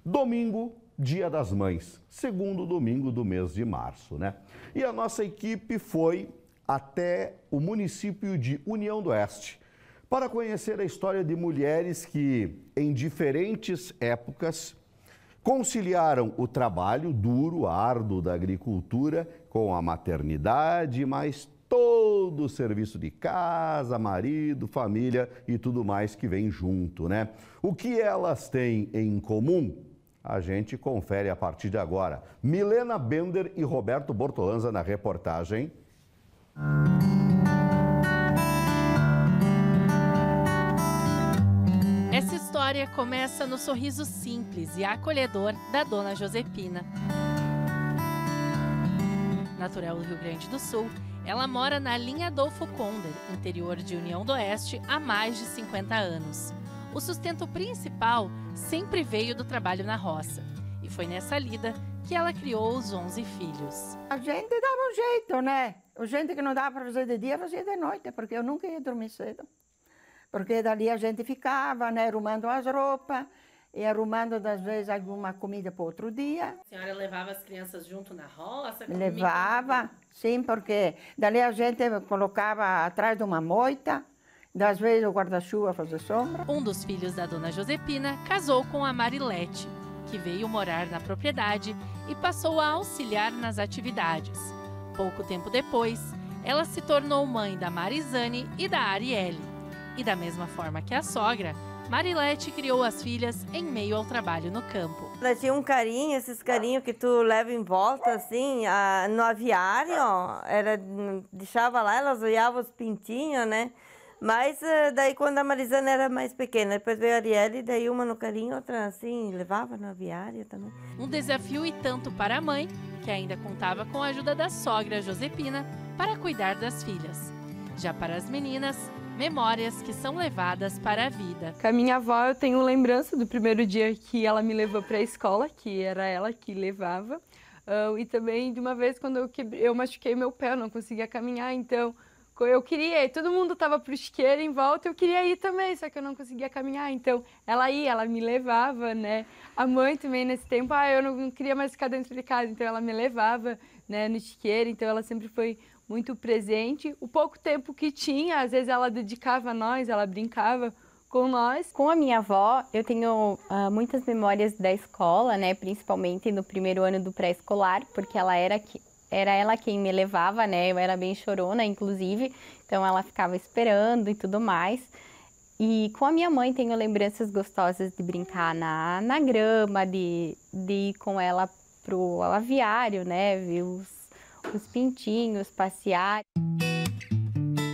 Domingo, Dia das Mães, segundo domingo do mês de março, né? E a nossa equipe foi até o município de União do Oeste para conhecer a história de mulheres que, em diferentes épocas, conciliaram o trabalho duro, árduo da agricultura com a maternidade, mas todo o serviço de casa, marido, família e tudo mais que vem junto, né? O que elas têm em comum? A gente confere a partir de agora. Milena Bender e Roberto Bortolanza na reportagem. Essa história começa no sorriso simples e acolhedor da dona Josepina. Natural do Rio Grande do Sul, ela mora na linha Adolfo Konder, interior de União do Oeste, há mais de 50 anos. O sustento principal sempre veio do trabalho na roça. E foi nessa lida que ela criou os 11 filhos. A gente dava um jeito, né? O gente que não dava para fazer de dia, fazia de noite, porque eu nunca ia dormir cedo. Porque dali a gente ficava, né, arrumando as roupas e arrumando, às vezes, alguma comida para outro dia. A senhora levava as crianças junto na roça? Levava, sim, porque dali a gente colocava atrás de uma moita, às vezes o guarda-chuva fazia sombra. Um dos filhos da dona Josepina casou com a Marilete, que veio morar na propriedade e passou a auxiliar nas atividades. Pouco tempo depois, ela se tornou mãe da Marizane e da Arielle. E da mesma forma que a sogra, Marilete criou as filhas em meio ao trabalho no campo. Ela tinha um carinho, esses carinhos que tu leva em volta, assim, no aviário, deixava lá, elas olhavam os pintinhos, né? Mas daí quando a Marizana era mais pequena, depois veio a Arielle, daí uma no carinho, outra assim, levava no aviário também. Um desafio e tanto para a mãe, que ainda contava com a ajuda da sogra Josepina para cuidar das filhas. Já para as meninas, memórias que são levadas para a vida. Com a minha avó eu tenho lembrança do primeiro dia que ela me levou para a escola, que era ela que levava. E também de uma vez quando eu machuquei meu pé, eu não conseguia caminhar, então eu queria ir. Todo mundo estava para o chiqueiro em volta, eu queria ir também, só que eu não conseguia caminhar. Então ela ia, ela me levava, né? A mãe também nesse tempo, eu não queria mais ficar dentro de casa, então ela me levava, né, no chiqueiro, então ela sempre foi muito presente. O pouco tempo que tinha, às vezes ela dedicava a nós, ela brincava com nós. Com a minha avó, eu tenho muitas memórias da escola, né? Principalmente no primeiro ano do pré-escolar, porque ela era ela quem me levava, né? Eu era bem chorona, inclusive, então ela ficava esperando e tudo mais. E com a minha mãe tenho lembranças gostosas de brincar na grama, de ir com ela pro aviário, né? Ver os pintinhos, passear.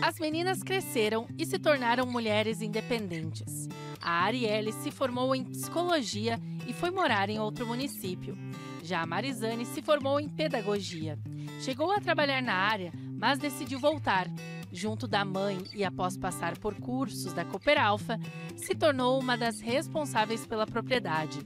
As meninas cresceram e se tornaram mulheres independentes. A Arielle se formou em psicologia e foi morar em outro município. Já a Marizane se formou em pedagogia. Chegou a trabalhar na área, mas decidiu voltar. Junto da mãe e após passar por cursos da Cooperalfa, se tornou uma das responsáveis pela propriedade.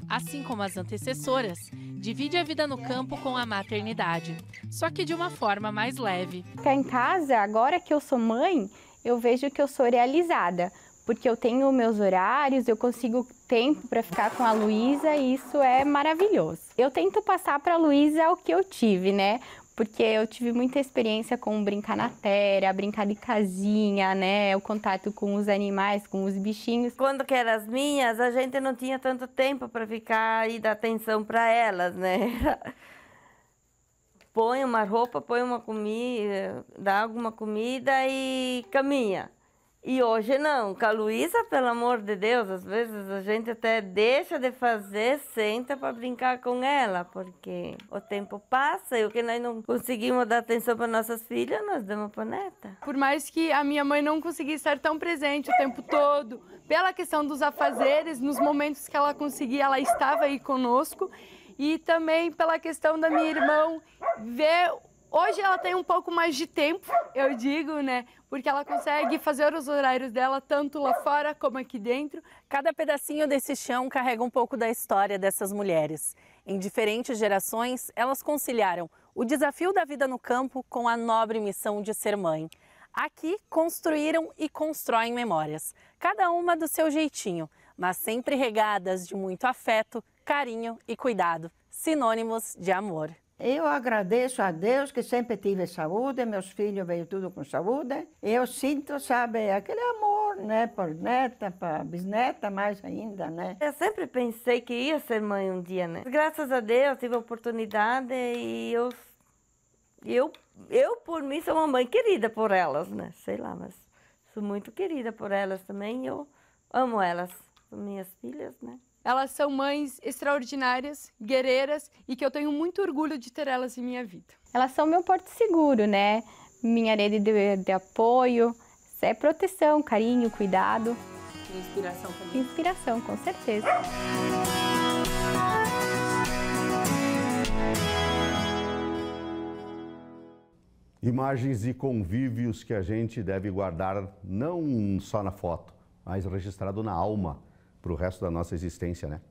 Assim como as antecessoras, divide a vida no campo com a maternidade, só que de uma forma mais leve. Ficar em casa, agora que eu sou mãe, eu vejo que eu sou realizada, porque eu tenho meus horários, eu consigo tempo para ficar com a Luísa e isso é maravilhoso. Eu tento passar para a Luísa o que eu tive, né? Porque eu tive muita experiência com brincar na terra, brincar de casinha, né? O contato com os animais, com os bichinhos. Quando que eram as minhas, a gente não tinha tanto tempo para ficar e dar atenção para elas, né? Põe uma roupa, põe uma comida, dá alguma comida e caminha. E hoje não, com a Luísa, pelo amor de Deus, às vezes a gente até deixa de fazer, senta para brincar com ela, porque o tempo passa e o que nós não conseguimos dar atenção para nossas filhas, nós damos para neta. Por mais que a minha mãe não conseguisse estar tão presente o tempo todo, pela questão dos afazeres, nos momentos que ela conseguia, ela estava aí conosco, e também pela questão da minha irmã ver. Hoje ela tem um pouco mais de tempo, eu digo, né? Porque ela consegue fazer os horários dela tanto lá fora como aqui dentro. Cada pedacinho desse chão carrega um pouco da história dessas mulheres. Em diferentes gerações, elas conciliaram o desafio da vida no campo com a nobre missão de ser mãe. Aqui construíram e constroem memórias, cada uma do seu jeitinho, mas sempre regadas de muito afeto, carinho e cuidado, sinônimos de amor. Eu agradeço a Deus que sempre tive saúde, meus filhos veio tudo com saúde. Eu sinto, sabe, aquele amor, né, por neta, para bisneta, mais ainda, né. Eu sempre pensei que ia ser mãe um dia, né? Graças a Deus, tive a oportunidade e eu por mim, sou uma mãe querida por elas, né? Sei lá, mas sou muito querida por elas também. Eu amo elas, são minhas filhas, né? Elas são mães extraordinárias, guerreiras e que eu tenho muito orgulho de ter elas em minha vida. Elas são meu porto seguro, né? Minha rede de apoio, é proteção, carinho, cuidado. Inspiração também. Inspiração, com certeza. Imagens e convívios que a gente deve guardar não só na foto, mas registrado na alma para o resto da nossa existência, né?